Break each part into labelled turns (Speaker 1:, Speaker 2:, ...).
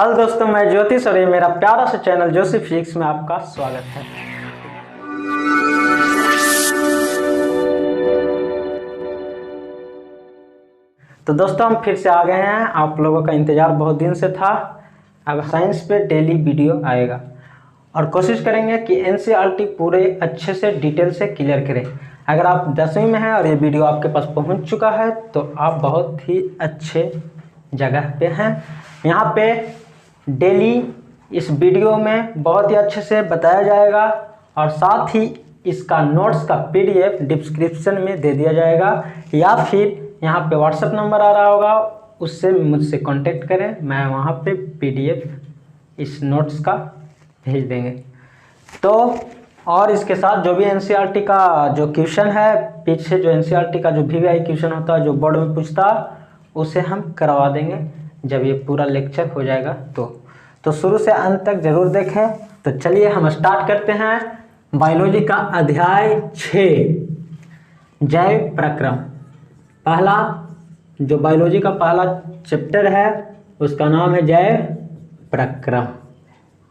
Speaker 1: Hello दोस्तों, मैं ज्योतिष और ये मेरा प्यारा सा चैनल जोशी फिजिक्स में आपका स्वागत है। तो दोस्तों हम फिर से आ गए हैं। आप लोगों का इंतज़ार बहुत दिन से था। अब साइंस पे डेली वीडियो आएगा और कोशिश करेंगे कि एनसीईआरटी पूरे अच्छे से डिटेल से क्लियर करें। अगर आप 10वीं में हैं और ये वीडियो आपके पास पहुंच चुका है तो आप बहुत ही अच्छे जगह पे हैं। यहाँ पे डेली इस वीडियो में बहुत ही अच्छे से बताया जाएगा और साथ ही इसका नोट्स का पीडीएफ डिस्क्रिप्शन में दे दिया जाएगा, या फिर यहाँ पे व्हाट्सएप नंबर आ रहा होगा, उससे मुझसे कांटेक्ट करें, मैं वहाँ पे पीडीएफ इस नोट्स का भेज देंगे। तो और इसके साथ जो भी एनसीईआरटी का जो क्वेश्चन है, पीछे जो एनसीईआरटी का जो वीवीआई क्वेश्चन होता है जो बोर्ड में पूछता, उसे हम करवा देंगे जब ये पूरा लेक्चर हो जाएगा। तो शुरू से अंत तक जरूर देखें। तो चलिए हम स्टार्ट करते हैं। बायोलॉजी का अध्याय 6 जैव प्रक्रम। पहला जो बायोलॉजी का पहला चैप्टर है उसका नाम है जैव प्रक्रम।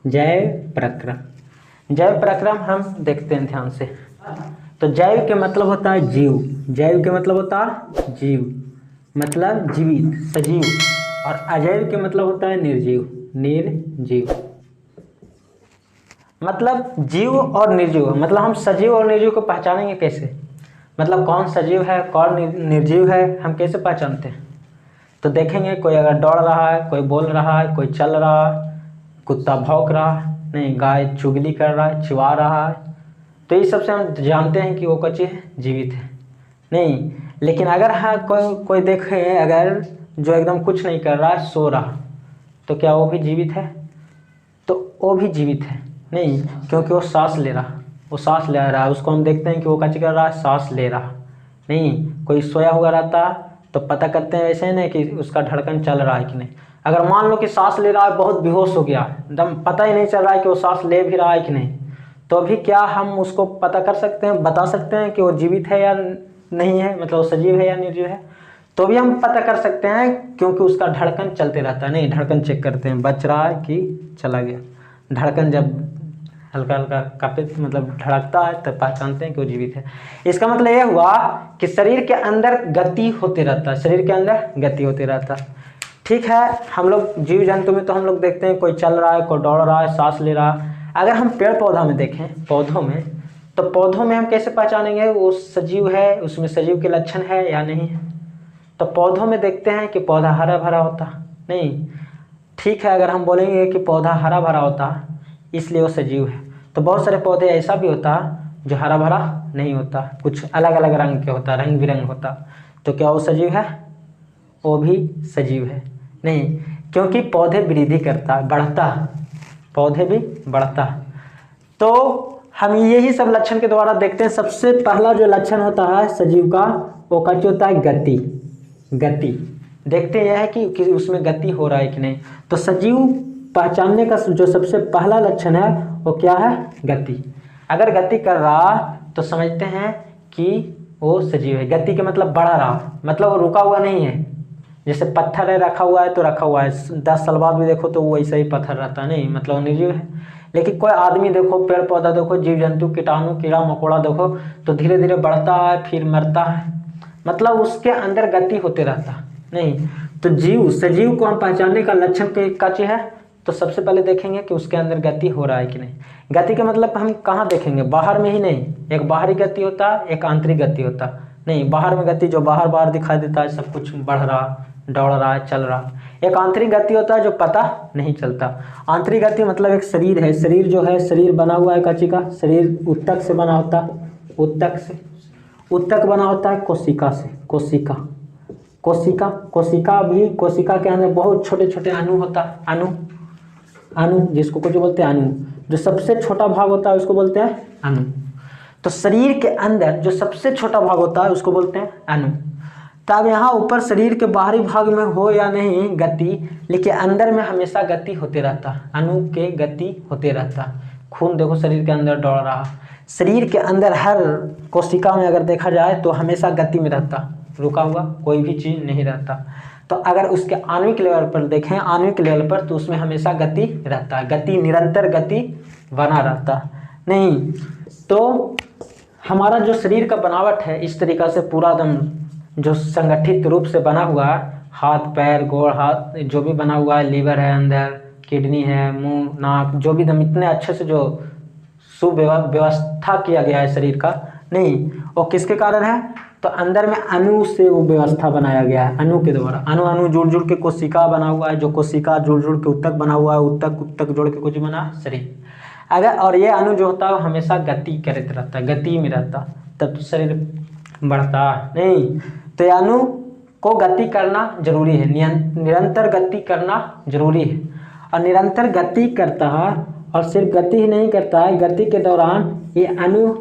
Speaker 1: जैव प्रक्रम, जैव प्रक्रम हम देखते हैं ध्यान से। तो जैव के मतलब होता है जीव। जैव के मतलब होता है जीव, मतलब जीवित, सजीव। और अजैव के मतलब होता है निर्जीव, निर्जीव। मतलब जीव और निर्जीव, मतलब हम सजीव और निर्जीव को पहचानेंगे कैसे? मतलब कौन सजीव है कौन निर्जीव है हम कैसे पहचानते हैं? तो देखेंगे, कोई अगर दौड़ रहा है, कोई बोल रहा है, कोई चल रहा है, कुत्ता भौंक रहा है, नहीं गाय चुगली कर रहा है, चिवा रहा है, तो ये सबसे हम जानते हैं कि वो कच्ची है, जीवित है। नहीं, लेकिन अगर हाँ कोई देखे अगर जो एकदम कुछ नहीं कर रहा है, सो रहा, तो क्या वो भी जीवित है? तो वो भी जीवित है नहीं, क्योंकि वो सांस ले रहा, वो सांस ले रहा है, उसको हम देखते हैं कि वो कच्ची कर रहा है, सांस ले रहा। नहीं, कोई सोया हुआ रहता तो पता करते हैं ऐसे नहीं कि उसका धड़कन चल रहा है कि नहीं। अगर मान लो कि सांस ले रहा है, बहुत बेहोश हो गया, एकदम पता ही नहीं चल रहा है कि वो सांस ले भी रहा है कि नहीं, तो भी क्या हम उसको पता कर सकते हैं, बता सकते हैं कि वो जीवित है या नहीं है, मतलब वो सजीव है या निर्जीव है? तो भी हम पता कर सकते हैं क्योंकि उसका धड़कन चलते रहता है। नहीं, धड़कन चेक करते हैं, बच रहा है कि चला गया। धड़कन जब हल्का हल्का कांपित मतलब धड़कता है तब पहचानते हैं कि वो जीवित है। इसका मतलब ये हुआ कि शरीर के अंदर गति होते रहता है, शरीर के अंदर गति होते रहता है। ठीक है, हम लोग जीव जंतु में तो हम लोग देखते हैं कोई चल रहा है, कोई दौड़ रहा है, सांस ले रहा है। अगर हम पेड़ पौधा में देखें, पौधों में, तो पौधों में हम कैसे पहचानेंगे वो सजीव है, उसमें सजीव के लक्षण है या नहीं है? तो पौधों में देखते हैं कि पौधा हरा भरा होता नहीं। ठीक है, अगर हम बोलेंगे कि पौधा हरा भरा होता इसलिए वो सजीव है, तो बहुत सारे पौधे ऐसा भी होता जो हरा भरा नहीं होता, कुछ अलग अलग रंग के होता, रंग बिरंग होता, तो क्या वो सजीव है? वो भी सजीव है नहीं, क्योंकि पौधे वृद्धि करता है, बढ़ता है, पौधे भी बढ़ता है। तो हम यही सब लक्षण के द्वारा देखते हैं। सबसे पहला जो लक्षण होता है सजीव का, वो क्या होता है? गति। गति देखते हैं कि उसमें गति हो रहा है कि नहीं। तो सजीव पहचानने का जो सबसे पहला लक्षण है वो क्या है? गति। अगर गति कर रहा तो समझते हैं कि वो सजीव है। गति के मतलब बढ़ा रहा, मतलब वो रुका हुआ नहीं है। जैसे पत्थर है, रखा हुआ है तो रखा हुआ है, 10 साल बाद भी देखो तो वो वैसा ही पत्थर रहता नहीं, मतलब वो निर्जीव है। लेकिन कोई आदमी देखो, पेड़ पौधा देखो, जीव जंतु, कीटाणु, कीड़ा मकोड़ा देखो, तो धीरे धीरे बढ़ता है फिर मरता है, मतलब उसके अंदर गति होते रहता नहीं। तो जीव सजीव को हम पहचानने का लक्षण क्या चीज है? तो सबसे पहले देखेंगे कि उसके अंदर गति हो रहा है कि नहीं। गति का मतलब हम कहाँ देखेंगे? बाहर में ही नहीं। एक बाहरी गति होता है, एक आंतरिक गति होता नहीं। बाहर में गति जो बाहर बाहर दिखाई देता है, सब कुछ बढ़ रहा, दौड़ रहा है, चल रहा। एक आंतरिक गति होता है जो पता नहीं चलता। आंतरिक गति मतलब एक शरीर है, शरीर जो है, शरीर बना हुआ है कच्ची का, शरीर उत्तक से बना होता है, उत्तक बना होता है कोशिका से, कोशिका भी, कोशिका के अंदर बहुत छोटे छोटे अणु होता है, अणु जिसको कुछ बोलते हैं अणु, जो सबसे छोटा भाग होता है उसको बोलते हैं अणु। तो शरीर के अंदर जो सबसे छोटा भाग होता है उसको बोलते हैं अणु। तब यहाँ ऊपर शरीर के बाहरी भाग में हो या नहीं गति, लेकिन अंदर में हमेशा गति होते रहता, अणु के गति होते रहता। खून देखो शरीर के अंदर दौड़ रहा, शरीर के अंदर हर कोशिका में अगर देखा जाए तो हमेशा गति में रहता, रुका हुआ कोई भी चीज़ नहीं रहता। तो अगर उसके आणविक लेवल पर देखें, आणविक लेवल पर, तो उसमें हमेशा गति रहता है, गति निरंतर गति बना रहता नहीं। तो हमारा जो शरीर का बनावट है इस तरीक़ा से पूरा दम जो संगठित रूप से बना हुआ है, हाथ पैर गोड़ हाथ जो भी बना हुआ है, लीवर है अंदर, किडनी है, मुंह नाक, जो भी दम इतने अच्छे से जो सुव्यवस्था किया गया है शरीर का नहीं, वो किसके कारण है? तो अंदर में अणु से वो व्यवस्था बनाया गया है, अणु के द्वारा। अणु अणु जुड़ जुड़ के कोशिका बना हुआ है, जो कोशिका जुड़ जुड़ के उत्तक बना हुआ है, उत्तक उत्तक जोड़ के कुछ बना शरीर। अगर और ये अणु जो होता है वो हमेशा गति करते रहता है, गति में रहता, तब तो शरीर बढ़ता नहीं। तो ये अणु को गति करना जरूरी है, निरंतर गति करना जरूरी है। और निरंतर गति करता है, और सिर्फ गति ही नहीं करता है, गति के दौरान ये अणु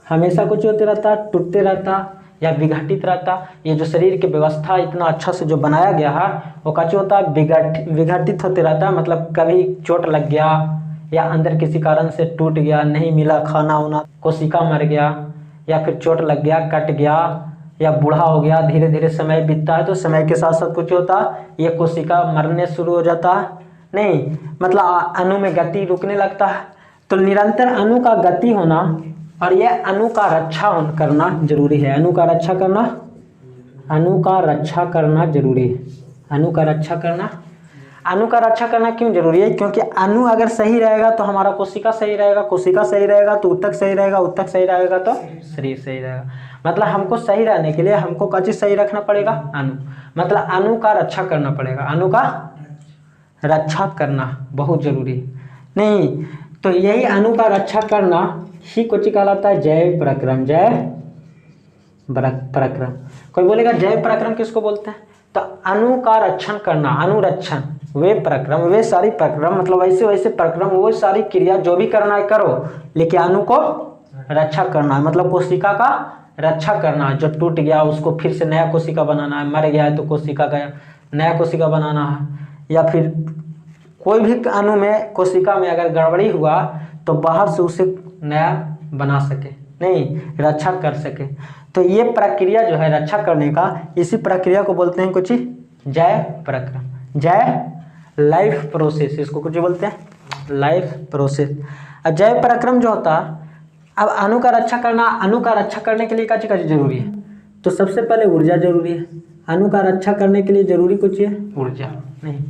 Speaker 1: हमेशा कुछ होते रहता, टूटते रहता या विघटित रहता। ये जो शरीर की व्यवस्था इतना अच्छा से जो बनाया गया है वो कुछ होता है विघटित होते रहता है। मतलब कभी चोट लग गया या अंदर किसी कारण से टूट गया, नहीं मिला खाना वाना, कोशिका मर गया, या फिर चोट लग गया, कट गया, या बूढ़ा हो गया, धीरे धीरे समय बीतता है तो समय के साथ साथ कुछ होता ये कोशिका मरने शुरू हो जाता नहीं, मतलब अणु में गति रुकने लगता है। तो निरंतर अणु का गति होना और यह अणु का रक्षा करना जरूरी है। अणु का रक्षा करना, अणु का रक्षा करना जरूरी है। अणु का रक्षा करना, अणु का रक्षा करना क्यों जरूरी है? क्योंकि अणु अगर सही रहेगा तो हमारा कोशिका सही रहेगा, कोशिका सही रहेगा तो उत्तक सही रहेगा, उत्तक सही रहेगा तो शरीर सही रहेगा। मतलब हमको सही रहने के लिए हमको क्या चीज सही रखना पड़ेगा? अणु। मतलब अणु का रक्षा करना पड़ेगा, अणु का रक्षा करना बहुत जरूरी है नहीं। तो यही अणु का रक्षा करना ही कुछ कहलाता है जैव पराक्रम। जैव पराक्रम। कोई बोलेगा जैव पराक्रम किसको बोलते हैं? तो अणु का रक्षण करना, अनुरक्षण, वे पराक्रम, वे सारी पराक्रम, मतलब वैसे वैसे पराक्रम, वो सारी क्रिया जो भी करना है करो, लेकिन अणु को रक्षा करना है। मतलब कोशिका का रक्षा करना है, जो टूट गया उसको फिर से नया कोशिका बनाना है, मर गया है तो कोशिका का नया कोशिका बनाना है, या फिर कोई भी अणु में कोशिका में अगर गड़बड़ी हुआ तो बाहर से उसे नया बना सके नहीं, रक्षा कर सके। तो ये प्रक्रिया जो है रक्षा करने का, इसी प्रक्रिया को बोलते हैं कुछ जैव पराक्रम, जैव लाइफ प्रोसेस, इसको कुछ बोलते हैं लाइफ प्रोसेस। अब जैव पराक्रम जो होता, अब अणु का रक्षा करना, अणु का रक्षा करने के लिए क्या चीज जरूरी है? तो सबसे पहले ऊर्जा जरूरी है। अणु का रक्षा करने के लिए जरूरी कुछ है ऊर्जा नहीं।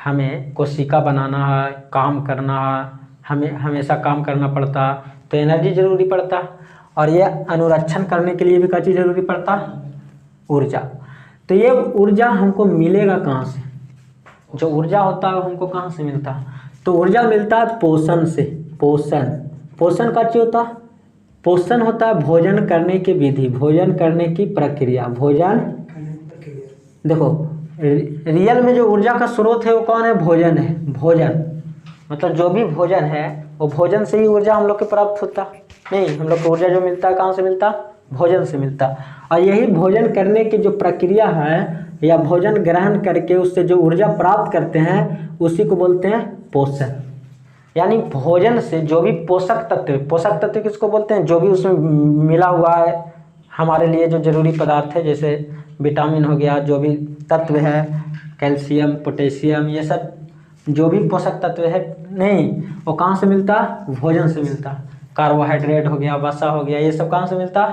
Speaker 1: हमें कोशिका बनाना है, काम करना है, हमें हमेशा काम करना पड़ता, तो एनर्जी जरूरी पड़ता। और ये अनुरक्षण करने के लिए भी क्या चीज जरूरी पड़ता? ऊर्जा। तो ये ऊर्जा हमको मिलेगा कहाँ से? जो ऊर्जा होता है हमको कहाँ से मिलता है? तो ऊर्जा मिलता है पोषण से। पोषण, पोषण का चीज होता, पोषण होता है भोजन करने की विधि, भोजन करने की प्रक्रिया, भोजन। देखो रियल में जो ऊर्जा का स्रोत है वो कौन है? भोजन है। भोजन मतलब जो भी भोजन है वो भोजन से ही ऊर्जा हम लोग को प्राप्त होता नहीं। हम लोग को ऊर्जा जो मिलता है कहाँ से मिलता? भोजन से मिलता। और यही भोजन करने की जो प्रक्रिया है या भोजन ग्रहण करके उससे जो ऊर्जा प्राप्त करते हैं उसी को बोलते हैं पोषण। यानी भोजन से जो भी पोषक तत्व, पोषक तत्व किसको बोलते हैं? जो भी उसमें मिला हुआ है हमारे लिए जो जरूरी पदार्थ है, जैसे विटामिन हो गया, जो भी तत्व है, कैल्शियम, पोटेशियम, ये सब जो भी पोषक तत्व है नहीं, वो कहाँ से मिलता? भोजन से मिलता। कार्बोहाइड्रेट हो गया, वसा हो गया, ये सब कहाँ से मिलता?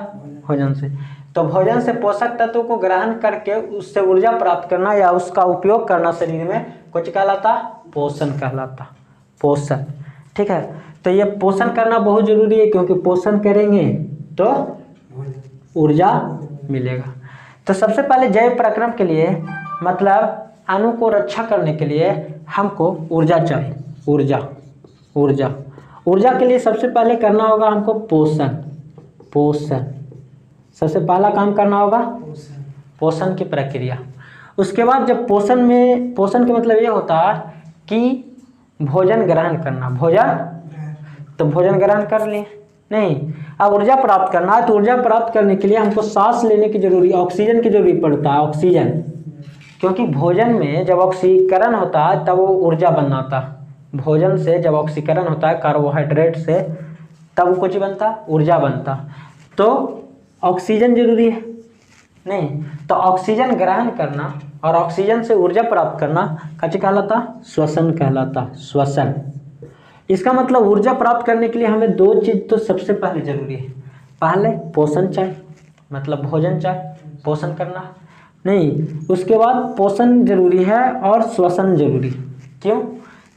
Speaker 1: भोजन से। तो भोजन से पोषक तत्व को ग्रहण करके उससे ऊर्जा प्राप्त करना या उसका उपयोग करना शरीर में कुछ कहलाता? पोषण कहलाता। पोषण, ठीक है। तो ये पोषण करना बहुत जरूरी है, क्योंकि पोषण करेंगे तो ऊर्जा मिलेगा। तो सबसे पहले जैव पराक्रम के लिए मतलब अणु को रक्षा करने के लिए हमको ऊर्जा चाहिए। ऊर्जा, ऊर्जा, ऊर्जा के लिए सबसे पहले करना होगा हमको पोषण। पोषण सबसे पहला काम करना होगा, पोषण की प्रक्रिया। उसके बाद जब पोषण में, पोषण का मतलब ये होता है कि भोजन ग्रहण करना। भोजन, तो भोजन ग्रहण कर लिए नहीं, अब ऊर्जा प्राप्त करना है। तो ऊर्जा प्राप्त करने के लिए हमको सांस लेने की जरूरी, ऑक्सीजन की जरूरी पड़ता है। ऑक्सीजन, क्योंकि भोजन में जब ऑक्सीकरण होता है तब वो ऊर्जा बनाता। भोजन से जब ऑक्सीकरण होता है कार्बोहाइड्रेट से, तब कुछ बनता, ऊर्जा बनता। तो ऑक्सीजन जरूरी है नहीं, तो ऑक्सीजन ग्रहण करना, और ऑक्सीजन से ऊर्जा प्राप्त करना क्या कहलाता? श्वसन कहलाता, श्वसन। इसका मतलब ऊर्जा प्राप्त करने के लिए हमें दो चीज़ तो सबसे पहले जरूरी है। पहले पोषण चाहिए, मतलब भोजन चाहिए, पोषण करना नहीं, उसके बाद पोषण जरूरी है और श्वसन जरूरी। क्यों?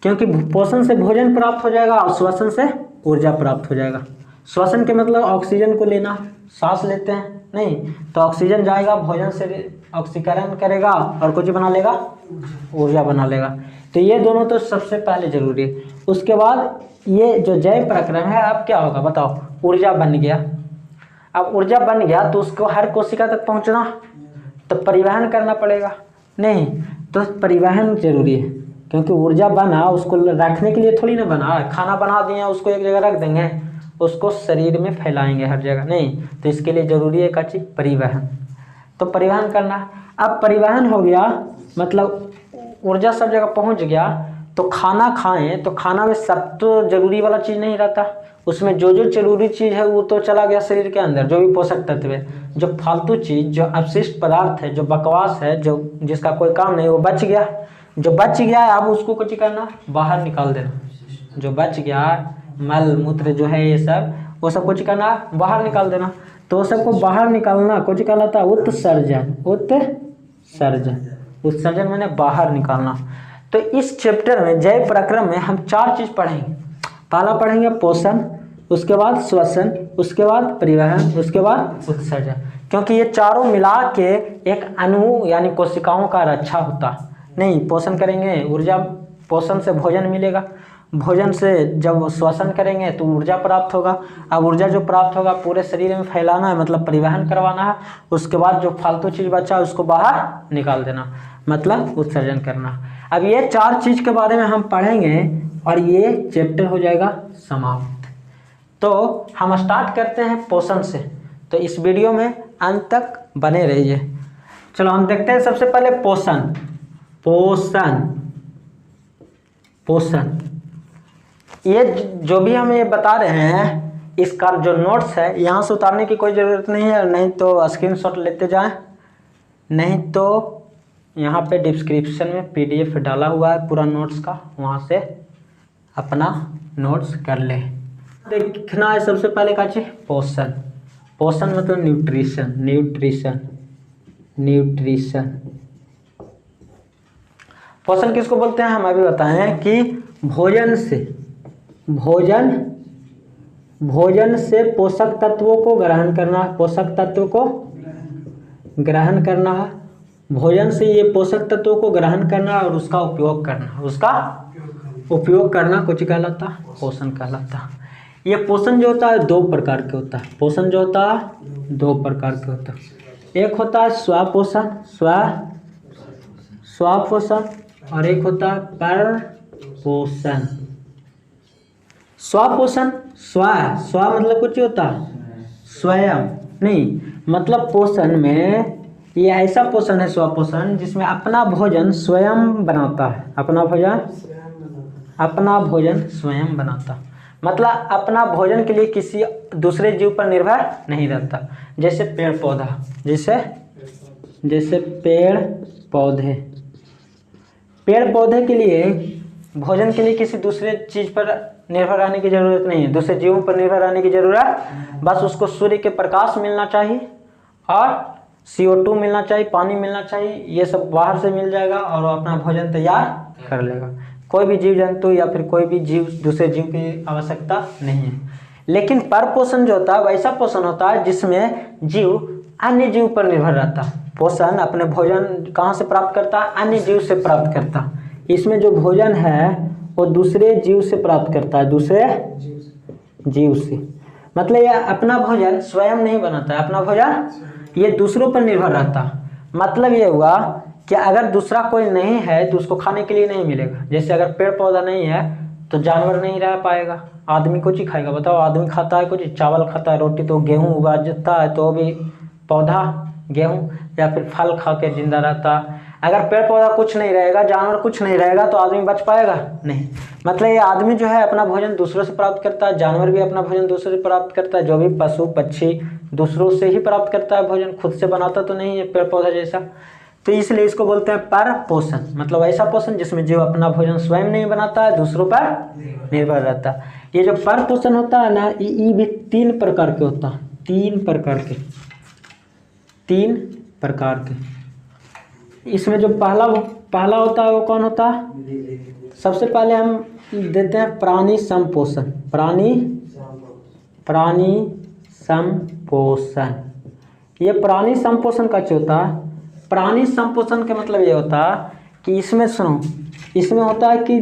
Speaker 1: क्योंकि पोषण से भोजन प्राप्त हो जाएगा और श्वसन से ऊर्जा प्राप्त हो जाएगा। श्वसन के मतलब ऑक्सीजन को लेना, सांस लेते हैं नहीं तो ऑक्सीजन जाएगा, भोजन से ऑक्सीकरण करेगा और कुछ बना लेगा, ऊर्जा बना लेगा। तो ये दोनों तो सबसे पहले जरूरी है। उसके बाद ये जो जैव प्रक्रम है, अब क्या होगा बताओ? ऊर्जा बन गया। अब ऊर्जा बन गया तो उसको हर कोशिका तक पहुंचना, तो परिवहन करना पड़ेगा नहीं, तो परिवहन जरूरी है। क्योंकि ऊर्जा बना, उसको रखने के लिए थोड़ी ना बना, खाना बना दिए उसको एक जगह रख देंगे, उसको शरीर में फैलाएंगे हर जगह नहीं, तो इसके लिए जरूरी है क्या चीज़? परिवहन। तो परिवहन करना। अब परिवहन हो गया, मतलब ऊर्जा सब जगह पहुंच गया, तो खाना खाएं तो खाना में सब तो जरूरी वाला चीज़ नहीं रहता, उसमें जो जो जरूरी चीज़ है वो तो चला गया शरीर के अंदर, जो भी पोषक तत्व है। जो फालतू चीज़, जो अपशिष्ट पदार्थ है, जो बकवास है, जो जिसका कोई काम नहीं, वो बच गया। जो बच गया है अब उसको कुछ करना, बाहर निकाल देना। जो बच गया मल मूत्र जो है ये सब, वो सब कुछ करना, बाहर निकाल देना। तो सबको बाहर निकालना कुछ कहलाता है उत्सर्जन। उत्सर्जन, उत्सर्जन मैंने बाहर निकालना। तो इस चैप्टर में जैव प्रक्रम में हम 4 चीज़ पढ़ेंगे। पहला पढ़ेंगे पोषण, उसके बाद श्वसन, उसके बाद परिवहन, उसके बाद उत्सर्जन। क्योंकि ये चारों मिला के एक अणु यानी कोशिकाओं का रक्षा होता नहीं। पोषण करेंगे, ऊर्जा, पोषण से भोजन मिलेगा, भोजन से जब श्वसन करेंगे तो ऊर्जा प्राप्त होगा। अब ऊर्जा जो प्राप्त होगा पूरे शरीर में फैलाना है, मतलब परिवहन करवाना है। उसके बाद जो फालतू चीज़ बचा उसको बाहर निकाल देना, मतलब उत्सर्जन करना। अब ये 4 चीज़ के बारे में हम पढ़ेंगे और ये चैप्टर हो जाएगा समाप्त। तो हम स्टार्ट करते हैं पोषण से, तो इस वीडियो में अंत तक बने रहिए। चलो हम देखते हैं सबसे पहले पोषण। पोषण, पोषण, ये जो भी हम ये बता रहे हैं, इसका जो नोट्स है यहाँ से उतारने की कोई ज़रूरत नहीं है, नहीं तो स्क्रीनशॉट लेते जाएं, नहीं तो यहाँ पे डिस्क्रिप्शन में PDF डाला हुआ है पूरा नोट्स का, वहाँ से अपना नोट्स कर ले। देखना है सबसे पहले क्या चीज़? पोषण। पोषण मतलब न्यूट्रिशन, न्यूट्रिशन, न्यूट्रिशन। पोषण किसको बोलते हैं? हम अभी बताएं कि भोजन से, भोजन से पोषक तत्वों को ग्रहण करना, पोषक तत्वों को ग्रहण करना है। भोजन से ये पोषक तत्वों को ग्रहण करना और उसका उपयोग करना, उसका उपयोग करना कुछ कहलाता? पोषण कहलाता। ये पोषण जो होता है 2 प्रकार के होता है। पोषण जो होता है 2 प्रकार के होता है। एक होता है स्वपोषण, स्वपोषण, और एक होता है परपोषण। स्वपोषण, स्व मतलब कुछ होता है स्वयं नहीं, मतलब पोषण में ये ऐसा पोषण है स्वपोषण जिसमें अपना भोजन स्वयं बनाता है, अपना भोजन स्वयं बनाता, मतलब अपना भोजन के लिए किसी दूसरे जीव पर निर्भर नहीं रहता। जैसे पेड़ पौधा, जैसे पेड़ पौधे के लिए भोजन के लिए किसी दूसरे चीज़ पर निर्भर रहने की ज़रूरत नहीं है, दूसरे जीवों पर निर्भर रहने की ज़रूरत, बस उसको सूर्य के प्रकाश मिलना चाहिए और CO2 मिलना चाहिए, पानी मिलना चाहिए, ये सब बाहर से मिल जाएगा और वो अपना भोजन तैयार कर लेगा। कोई भी जीव जंतु या फिर कोई भी जीव दूसरे जीव की आवश्यकता नहीं है। लेकिन परपोषण जो होता है वैसा पोषण होता है जिसमें जीव अन्य जीव पर निर्भर रहता है। पोषण अपने भोजन कहाँ से प्राप्त करता है? अन्य जीव से प्राप्त करता है। इसमें जो भोजन है वो दूसरे जीव से प्राप्त करता है, दूसरे जीव से, मतलब ये अपना भोजन स्वयं नहीं बनाता है, अपना भोजन ये दूसरों पर निर्भर रहता। मतलब ये हुआ कि अगर दूसरा कोई नहीं है तो उसको खाने के लिए नहीं मिलेगा। जैसे अगर पेड़ पौधा नहीं है तो जानवर नहीं रह पाएगा, आदमी कुछ ही खाएगा। बताओ, आदमी खाता है कुछ, चावल खाता है, रोटी, तो गेहूँ उगाता है तो भी पौधा गेहूँ या फिर फल खा के जिंदा रहता। अगर पेड़ पौधा कुछ नहीं रहेगा, जानवर कुछ नहीं रहेगा तो आदमी बच पाएगा नहीं। मतलब ये आदमी जो है अपना भोजन दूसरों से प्राप्त करता है, जानवर भी अपना भोजन दूसरों से प्राप्त करता है, जो भी पशु पक्षी दूसरों से ही प्राप्त करता है भोजन, खुद से बनाता तो नहीं है पेड़ पौधा जैसा। तो इसलिए इसको बोलते हैं पर पोषण, मतलब ऐसा पोषण जिसमें जीव अपना भोजन स्वयं नहीं बनाता है, दूसरों पर निर्भर रहता है। ये जो पर पोषण होता है ना, ये भी 3 प्रकार के होता है, 3 प्रकार के। इसमें जो पहला होता है वो कौन होता है? सबसे पहले हम देते हैं प्राणी संपोषण। प्राणी संपोषण, ये प्राणी संपोषण का जो होता है, प्राणी संपोषण का मतलब ये होता है कि इसमें सुनो, इसमें होता है कि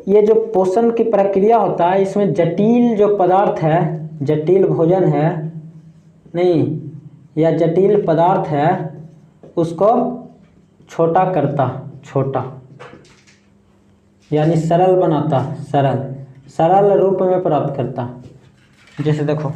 Speaker 1: ये जो पोषण की प्रक्रिया होता है, इसमें जटिल जो पदार्थ है, जटिल भोजन है नहीं, या जटिल पदार्थ है, उसको छोटा करता, छोटा यानी सरल बनाता, सरल रूप में प्राप्त करता। जैसे देखो,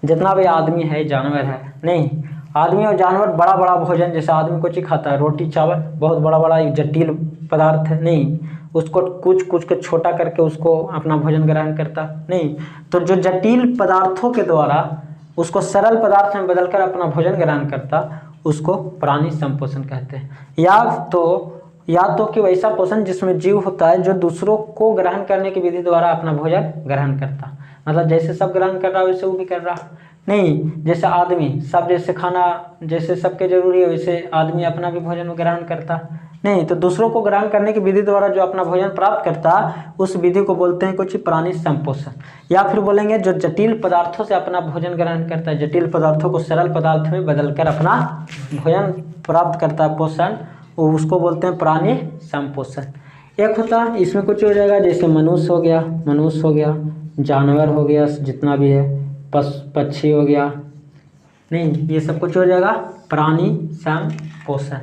Speaker 1: जितना भी आदमी है, जानवर है नहीं, आदमी और जानवर बड़ा बड़ा भोजन, जैसे आदमी कुछ ही खाता है, रोटी चावल, बहुत बड़ा बड़ा जटिल पदार्थ है नहीं, उसको कुछ के छोटा करके उसको अपना भोजन ग्रहण करता नहीं। तो जो जटिल पदार्थों के द्वारा उसको सरल पदार्थ में बदलकर अपना भोजन ग्रहण करता, उसको प्राणी संपोषण कहते हैं। या तो कि वैसा पोषण जिसमें जीव होता है जो दूसरों को ग्रहण करने की विधि द्वारा अपना भोजन ग्रहण करता, मतलब जैसे सब ग्रहण कर रहा है वैसे वो भी कर रहा नहीं। जैसे आदमी सब, जैसे खाना जैसे सबके जरूरी है, वैसे आदमी अपना भी भोजन ग्रहण करता नहीं। तो दूसरों को ग्रहण करने की विधि द्वारा जो अपना भोजन प्राप्त करता, उस विधि को बोलते हैं कुछ प्राणी संपोषण। या फिर बोलेंगे जो जटिल पदार्थों से अपना भोजन ग्रहण करता है, जटिल पदार्थों को सरल पदार्थ में बदलकर अपना भोजन प्राप्त करता है, पोषण, उसको बोलते हैं प्राणी संपोषण। एक होता है इसमें कुछ हो जाएगा, जैसे मनुष्य हो गया, जानवर हो गया, जितना भी है, पक्षी हो गया नहीं, ये सब कुछ हो जाएगा प्राणी संपोषण।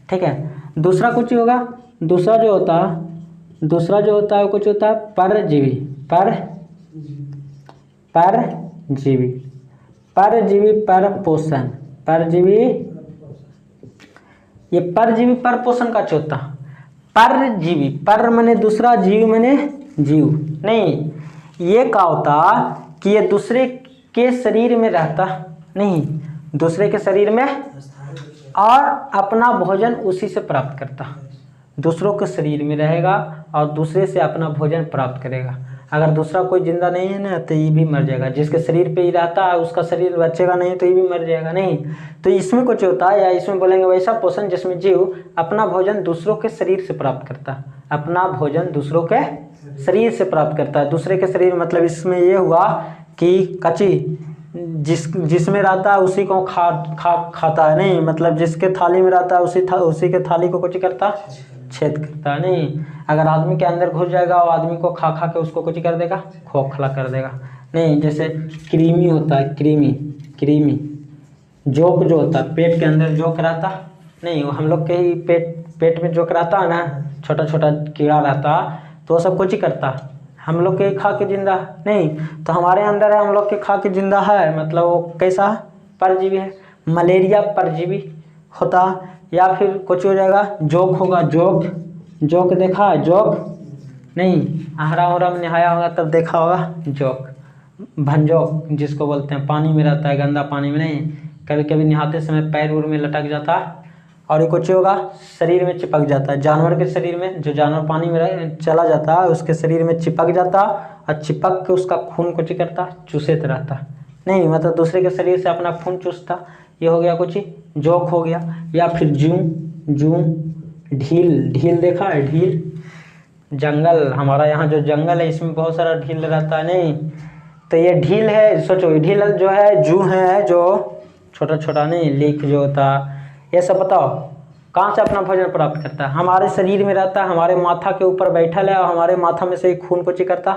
Speaker 1: ठीक है। दूसरा कुछ होगा, दूसरा जो होता है कुछ होता है परजीवी, पर पोषण, ये परजीवी पर पोषण का चौथा। परजीवी, पर माने दूसरा, जीव माने जीव नहीं, ये क्या होता कि ये दूसरे के शरीर में रहता नहीं, दूसरे के शरीर में, और अपना भोजन उसी से प्राप्त करता, दूसरों के शरीर में रहेगा और दूसरे से अपना भोजन प्राप्त करेगा। अगर दूसरा कोई जिंदा नहीं है ना, तो ये भी मर जाएगा, जिसके शरीर पे ही रहता है उसका शरीर बचेगा नहीं, तो ये भी मर जाएगा नहीं। तो इसमें कुछ होता है, या इसमें बोलेंगे वैसा पोषण जिसमें जीव अपना भोजन दूसरों के शरीर से प्राप्त करता है, अपना भोजन दूसरों के शरीर से प्राप्त करता है। दूसरे के शरीर मतलब इसमें ये हुआ कि कच्ची जिसमें रहता है उसी को खाता है नहीं, मतलब जिसके थाली में रहता है उसी के थाली को कुछ करता, छेद करता है नहीं। अगर आदमी के अंदर घुस जाएगा और आदमी को खा के उसको कुछ कर देगा, खोखला कर देगा नहीं। जैसे कृमि होता है, कृमि जोक जो होता है, पेट के अंदर जोक रहता नहीं, हम लोग के ही पेट में जोक रहता है ना, छोटा छोटा कीड़ा रहता, तो वो सब कुछ ही करता, हम लोग के खा के जिंदा नहीं। तो हमारे अंदर है, हम लोग के खा के जिंदा है, मतलब वो कैसा परजीवी है, मलेरिया परजीवी होता। या फिर कुछ हो जाएगा, जोक होगा, जोक देखा है, जोक नहीं, आहरा में नहाया होगा तब देखा होगा जोक, भंजोक जिसको बोलते हैं, पानी में रहता है, गंदा पानी में नहीं, कभी कभी नहाते समय पैर उर में लटक जाता है। और ये कुछ होगा, शरीर में चिपक जाता है, जानवर के शरीर में, जो जानवर पानी में चला जाता है उसके शरीर में चिपक जाता, और चिपक के उसका खून कुछ करता, चूसते रहता नहीं, मतलब दूसरे के शरीर से अपना खून चूसता। ये हो गया कुछ जोक हो गया। या फिर जूं, ढील देखा है, ढील, जंगल, हमारा यहाँ जो जंगल है इसमें बहुत सारा ढील रहता है नहीं, तो ये ढील है, सोचो ढील जो है, जूं है जो छोटा छोटा नहीं, लीक जो होता, ये सब बताओ कहाँ से अपना भोजन प्राप्त करता है, हमारे शरीर में रहता है, हमारे माथा के ऊपर बैठल है और हमारे माथा में से खून कुछ करता,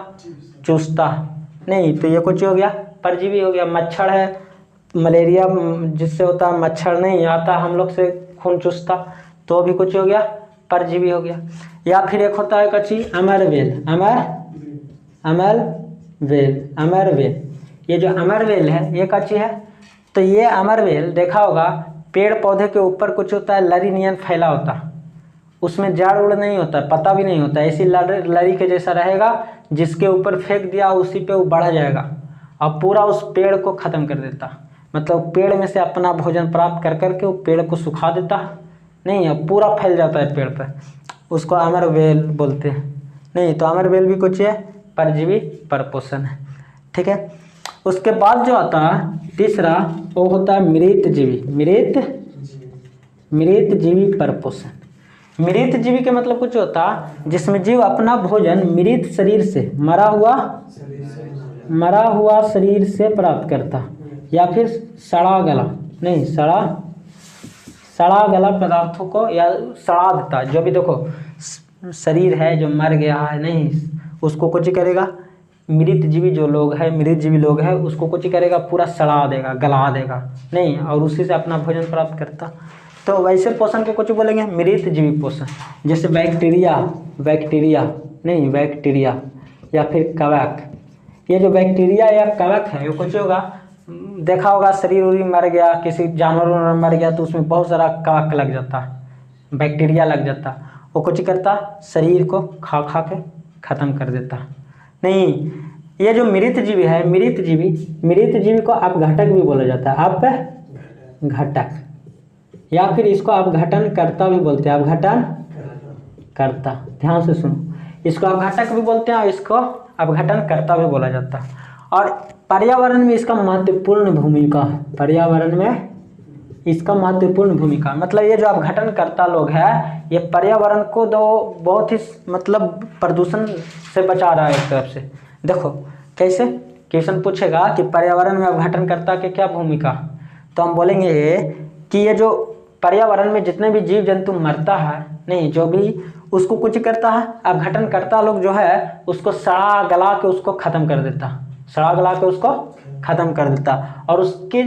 Speaker 1: चूसता नहीं। तो ये कुछ हो गया, परजीवी हो गया। मच्छर है, मलेरिया जिससे होता है, मच्छर नहीं आता हम लोग से खून चूसता, तो भी कुछ हो गया, परजीवी हो गया। या फिर एक होता है कच्ची अमरवेल, ये जो अमरवेल है ये कच्ची है। तो ये अमरवेल देखा होगा, पेड़ पौधे के ऊपर कुछ होता है, लरी नियन फैला होता, उसमें जड़ उड़ नहीं होता, पता भी नहीं होता, ऐसी लरी के जैसा रहेगा, जिसके ऊपर फेंक दिया उसी पे वो बढ़ जाएगा और पूरा उस पेड़ को ख़त्म कर देता। मतलब पेड़ में से अपना भोजन प्राप्त कर करके वो पेड़ को सुखा देता नहीं, अब पूरा फैल जाता है पेड़ पर, उसको अमरवेल बोलते हैं। नहीं, तो अमरवेल भी कुछ है, परजीवी परपोषण है। ठीक है, उसके बाद जो आता है तीसरा वो होता है मृतजीवी। मृतजीवी परपोषण। मृतजीवी के मतलब कुछ होता है जिसमें जीव अपना भोजन मृत शरीर से, मरा हुआ शरीर से प्राप्त करता, या फिर सड़ा गला पदार्थों को या सड़ा देता। जो भी देखो शरीर है जो मर गया है, नहीं उसको कुछ करेगा, मृतजीवी लोग है उसको कुछ करेगा, पूरा सड़ा देगा, गला देगा, नहीं, और उसी से अपना भोजन प्राप्त करता। तो वैसे पोषण के कुछ बोलेंगे मृतजीवी पोषण, जैसे बैक्टीरिया या फिर कवक। ये जो बैक्टीरिया या कवक है वो कुछ होगा, देखा होगा शरीर उरी मर गया, किसी जानवर मर गया तो उसमें बहुत सारा कवक लग जाता, बैक्टीरिया लग जाता, वो कुछ करता शरीर को खा के ख़त्म कर देता। नहीं, ये जो मृतजीवी है, मृतजीवी को अपघटक भी बोला जाता है, अपघटक, या फिर इसको अपघटन करता भी बोलते हैं, अपघटन करता। ध्यान से सुनो, इसको अपघटक भी बोलते हैं और इसको अपघटन करता भी बोला जाता है। और पर्यावरण में इसका महत्वपूर्ण भूमिका, मतलब ये जो अपघटन करता लोग है, ये पर्यावरण को बहुत ही मतलब प्रदूषण से बचा रहा है एक तरफ से। देखो कैसे क्वेश्चन पूछेगा कि पर्यावरण में अपघटन करता की क्या भूमिका, तो हम बोलेंगे कि ये जो पर्यावरण में जितने भी जीव जंतु मरता है, नहीं जो भी उसको कुछ करता है, अपघटन करता लोग जो है उसको सड़ा गला के उसको ख़त्म कर देता, और उसके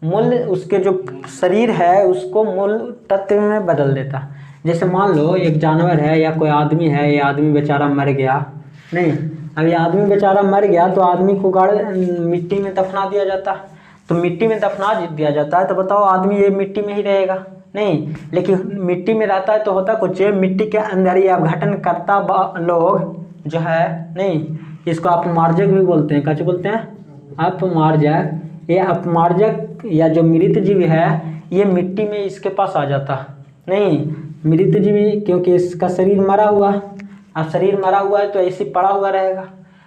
Speaker 1: मूल, उसके जो शरीर है उसको मूल तत्व में बदल देता। जैसे मान लो एक जानवर है या कोई आदमी है, ये आदमी बेचारा मर गया, नहीं, अब ये आदमी बेचारा मर गया तो आदमी को मिट्टी में दफना दिया जाता है। तो मिट्टी में दफना दिया जाता है तो बताओ आदमी ये मिट्टी में ही रहेगा, नहीं, लेकिन मिट्टी में रहता है तो होता कुछ है, मिट्टी के अंदर ये अपघटन करता लोग जो है, नहीं, इसको अपमार्जक भी बोलते हैं। क्या बोलते हैं? अपमार्जक। ये अपमार्जक या जो मृतजीवी है ये मिट्टी में इसके पास आ जाता, नहीं, मृतजीवी क्योंकि इसका शरीर मरा हुआ, अब शरीर मरा हुआ है तो ऐसे पड़ा हुआ रहेगा।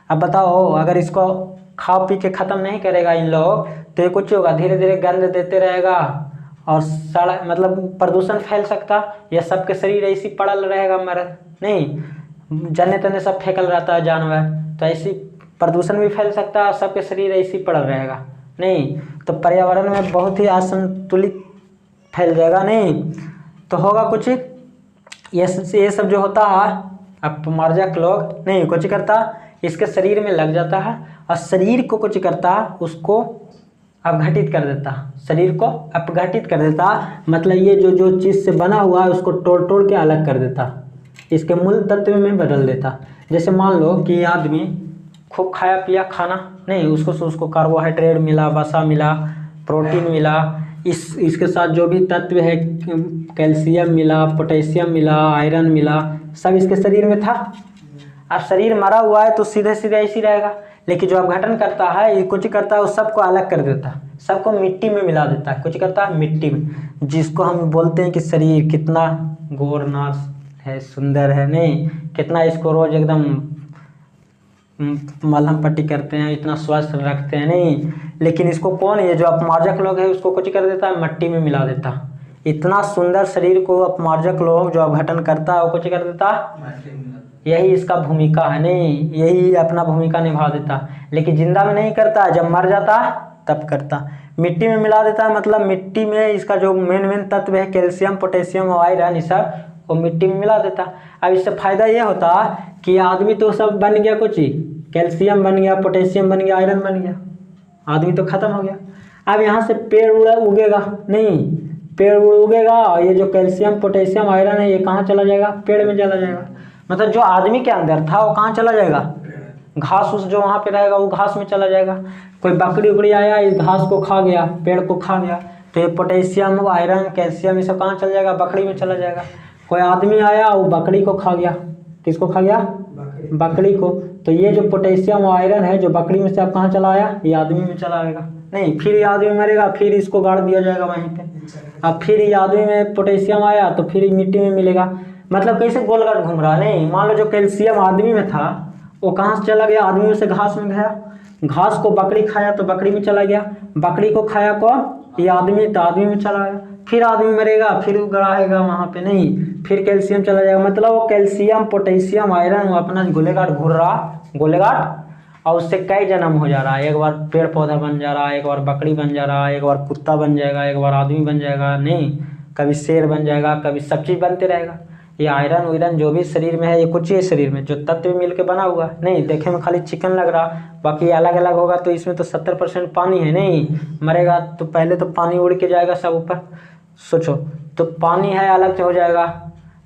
Speaker 1: अब बताओ अगर इसको खा पी के ख़त्म नहीं करेगा इन लोग तो ये कुछ होगा, धीरे धीरे गंध देते रहेगा और सड़ा मतलब प्रदूषण फैल सकता, या सबके शरीर ऐसी पड़ल रहेगा मरल, नहीं, जने तने सब फेंकल रहता है जानवर, तो ऐसी प्रदूषण भी फैल सकता है और सबके शरीर ऐसी पड़ल रहेगा, नहीं, तो पर्यावरण में बहुत ही असंतुलित फैल जाएगा, नहीं, तो होगा कुछ ये सब जो होता है अपमार्जक लोग, नहीं, कुछ करता इसके शरीर में लग जाता है और शरीर को कुछ करता उसको अपघटित कर देता, शरीर को अपघटित कर देता, मतलब ये जो चीज़ से बना हुआ है उसको तोड़ के अलग कर देता, इसके मूल तत्व में बदल देता। जैसे मान लो कि आदमी खूब खाया पिया खाना, नहीं, उसको कार्बोहाइड्रेट मिला, वसा मिला, प्रोटीन मिला, इसके साथ जो भी तत्व है कैल्शियम मिला, पोटेशियम मिला, आयरन मिला, सब इसके शरीर में था। अब शरीर मरा हुआ है तो सीधे ऐसी रहेगा, लेकिन जो अपघटन करता है ये कुछ करता है, उस सबको अलग कर देता, सबको मिट्टी में मिला देता है, कुछ करता है मिट्टी में, जिसको हम बोलते हैं कि शरीर कितना गोरनास है, सुंदर है, नहीं, कितना इसको रोज एकदम मलहम पट्टी करते हैं, इतना स्वस्थ रखते हैं, नहीं, लेकिन इसको कौन, ये जो अपमार्जक लोग है उसको कुछ कर देता है, मिट्टी में मिला देता। इतना सुंदर शरीर को अपमार्जक लोग जो अपघटन करता है वो कुछ कर देता, यही इसका भूमिका है, नहीं, यही अपना भूमिका निभा देता, लेकिन जिंदा में नहीं करता, जब मर जाता तब करता। मिट्टी में मिला देता है मतलब मिट्टी में इसका जो मेन तत्व है कैल्शियम, पोटेशियम और आयरन, ये सब वो मिट्टी में मिला देता। अब इससे फायदा ये होता कि आदमी तो सब बन गया, कुछ ही कैल्शियम बन गया, पोटेशियम बन गया, आयरन बन गया, आदमी तो खत्म हो गया। अब यहाँ से पेड़ उगेगा, नहीं, पेड़ उगेगा और ये जो कैल्शियम, पोटेशियम, आयरन है ये कहाँ चला जाएगा? पेड़ में चला जाएगा। मतलब जो आदमी के अंदर था वो कहाँ चला जाएगा? घास उस जो वहाँ पे रहेगा वो घास में चला जाएगा। कोई बकरी उकड़ी आया इस घास को खा गया, पेड़ को खा गया, तो ये पोटेशियम, आयरन, कैल्शियम ये सब कहाँ चला जाएगा? बकरी में चला जाएगा। कोई आदमी आया वो बकरी को खा गया, किसको खा गया? बकरी को। तो ये जो पोटेशियम और आयरन है जो बकरी में से अब कहाँ चला आया? ये आदमी में चला आएगा। नहीं, फिर ये आदमी मरेगा, फिर इसको गाड़ दिया जाएगा वहीं पे। अब फिर ये आदमी में पोटेशियम आया तो फिर मिट्टी में मिलेगा। मतलब कैसे गोलगाट घूम रहा है। नहीं, मान लो जो कैल्शियम आदमी में था वो कहाँ से चला गया, आदमी में से घास में गया, घास को बकरी खाया तो बकरी में चला गया, बकरी को खाया कौन, ये आदमी, तो आदमी में चला गया, फिर आदमी मरेगा, फिर गड़ाएगा वहाँ पे, नहीं, फिर कैल्शियम चला जाएगा। मतलब वो कैल्शियम पोटेशियम आयरन अपना गोलेगाट घूर रहा, गोलेगाट, और उससे कई जन्म हो जा रहा है। एक बार पेड़ पौधा बन जा रहा है, एक बार बकरी बन जा रहा है, एक बार कुत्ता बन जाएगा, एक बार आदमी बन जाएगा, नहीं, कभी शेर बन जाएगा, कभी सब चीज़ बनते रहेगा। ये आयरन वायरन जो भी शरीर में है, ये कुछ ही शरीर में जो तत्व मिल के बना हुआ, नहीं, देखे में खाली चिकन लग रहा, बाकी अलग अलग होगा तो इसमें तो 70% पानी है। नहीं, मरेगा तो पहले तो पानी उड़ के जाएगा सब ऊपर, सोचो, तो पानी है अलग हो जाएगा,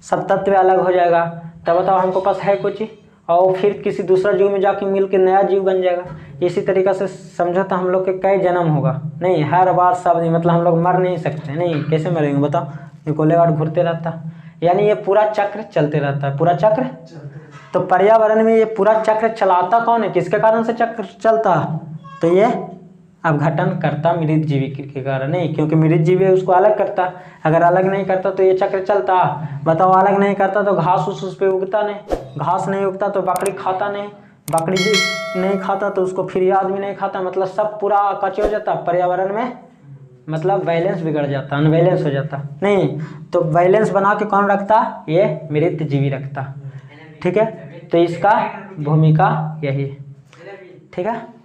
Speaker 1: सब तत्व अलग हो जाएगा, तब बताओ हमको पास है कुछ, और फिर किसी दूसरा जीव में जाके मिल के नया जीव बन जाएगा। इसी तरीक़ा से समझो तो हम लोग के कई जन्म होगा। नहीं, हर बार सब नहीं, मतलब हम लोग मर नहीं सकते। नहीं, कैसे मरेंगे बताओ, ये गोलेगाट घूरते रहता, यानी ये पूरा चक्र चलते रहता है, पूरा चक्र। तो पर्यावरण में ये पूरा चक्र चलाता कौन है, किसके कारण से चक्र चलता, तो ये अपघटन करता मृत जीवी के कारण। नहीं, क्योंकि मृत जीवी है उसको अलग करता, अगर अलग नहीं करता तो ये चक्र चलता। बताओ, अलग नहीं करता तो घास उस पे उगता नहीं, घास नहीं उगता तो बकरी खाता नहीं, बकरी जी नहीं खाता तो उसको फिर ये आदमी नहीं खाता, मतलब सब पूरा कच्चे हो जाता पर्यावरण में, मतलब बैलेंस बिगड़ जाता, अनबैलेंस हो जाता। नहीं, तो बैलेंस बना के कौन रखता, ये मृत जीवी रखता। ठीक है, तो इसका भूमिका यही है। ठीक है।